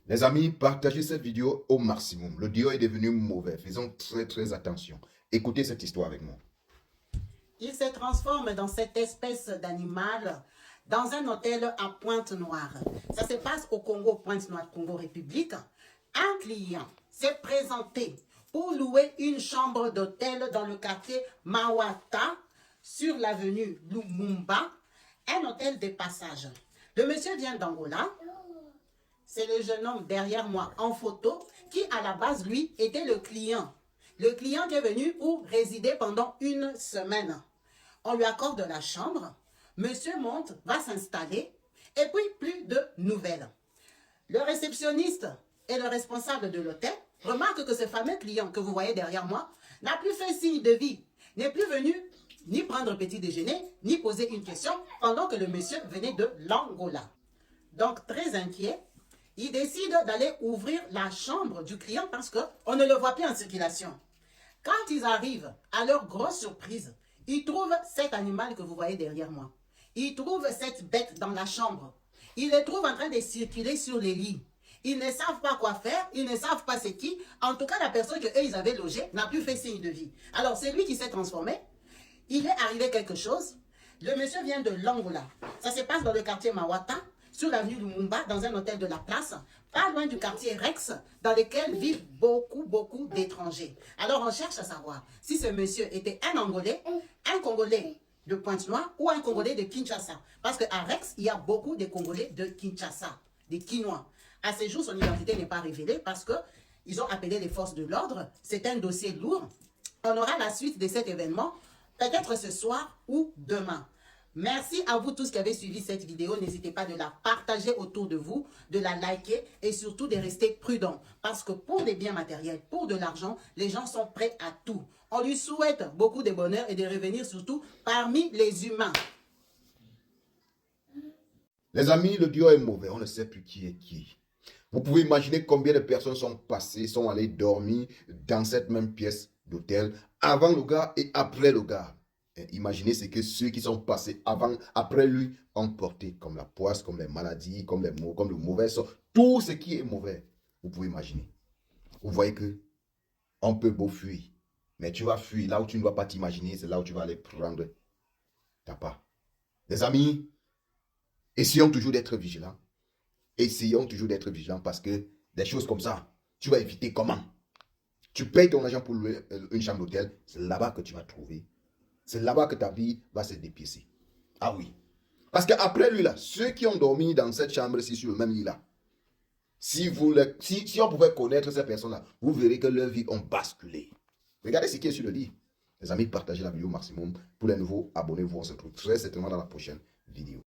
Les amis, partagez cette vidéo au maximum. Le duo est devenu mauvais. Faisons très attention. Écoutez cette histoire avec moi. Il se transforme dans cette espèce d'animal dans un hôtel à Pointe-Noire. Ça se passe au Congo, Pointe-Noire, Congo République. Un client s'est présenté pour louer une chambre d'hôtel dans le quartier Mawata sur l'avenue Lumumba, un hôtel de passage. Le monsieur vient d'Angola. C'est le jeune homme derrière moi en photo qui, à la base, lui, était le client. Le client qui est venu pour résider pendant une semaine. On lui accorde la chambre. Monsieur monte, va s'installer. Et puis, plus de nouvelles. Le réceptionniste et le responsable de l'hôtel remarquent que ce fameux client que vous voyez derrière moi n'a plus fait signe de vie, n'est plus venu ni prendre petit déjeuner, ni poser une question pendant que le monsieur venait de l'Angola. Donc, très inquiet, il décide d'aller ouvrir la chambre du client parce qu'on ne le voit plus en circulation. Quand ils arrivent, à leur grosse surprise, ils trouvent cet animal que vous voyez derrière moi. Ils trouvent cette bête dans la chambre. Ils les trouvent en train de circuler sur les lits. Ils ne savent pas quoi faire, ils ne savent pas c'est qui. En tout cas, la personne qu'eux, ils avaient logée n'a plus fait signe de vie. Alors, c'est lui qui s'est transformé. Il est arrivé quelque chose. Le monsieur vient de l'Angola. Ça se passe dans le quartier Mawata, sur l'avenue Lumumba, dans un hôtel de la place, pas loin du quartier Rex, dans lequel vivent beaucoup d'étrangers. Alors on cherche à savoir si ce monsieur était un Angolais, un Congolais de Pointe-Noire ou un Congolais de Kinshasa. Parce qu'à Rex, il y a beaucoup de Congolais de Kinshasa, des Kinois. À ce jour, son identité n'est pas révélée parce qu'ils ont appelé les forces de l'ordre. C'est un dossier lourd. On aura la suite de cet événement, peut-être ce soir ou demain. Merci à vous tous qui avez suivi cette vidéo. N'hésitez pas de la partager autour de vous, de la liker et surtout de rester prudent. Parce que pour des biens matériels, pour de l'argent, les gens sont prêts à tout. On lui souhaite beaucoup de bonheur et de revenir surtout parmi les humains. Les amis, le duo est mauvais. On ne sait plus qui est qui. Vous pouvez imaginer combien de personnes sont passées, sont allées dormir dans cette même pièce d'hôtel avant le gars et après le gars. Et imaginez ce que ceux qui sont passés avant, après lui, ont porté, comme la poisse, comme les maladies, comme les maux, comme le mauvais sort, tout ce qui est mauvais. Vous pouvez imaginer. Vous voyez que on peut beau fuir, mais tu vas fuir là où tu ne vas pas t'imaginer, c'est là où tu vas aller prendre ta part. Les amis, essayons toujours d'être vigilants. Essayons toujours d'être vigilants parce que des choses comme ça, tu vas éviter comment? Tu payes ton argent pour louer une chambre d'hôtel, c'est là-bas que tu vas trouver. C'est là-bas que ta vie va se dépiécer. Ah oui. Parce qu'après lui, là, ceux qui ont dormi dans cette chambre-ci, sur le même lit-là, si on pouvait connaître ces personnes-là, vous verrez que leur vie ont basculé. Regardez ce qui est sur le lit. Les amis, partagez la vidéo au maximum. Pour les nouveaux, abonnez-vous. On se retrouve très certainement dans la prochaine vidéo.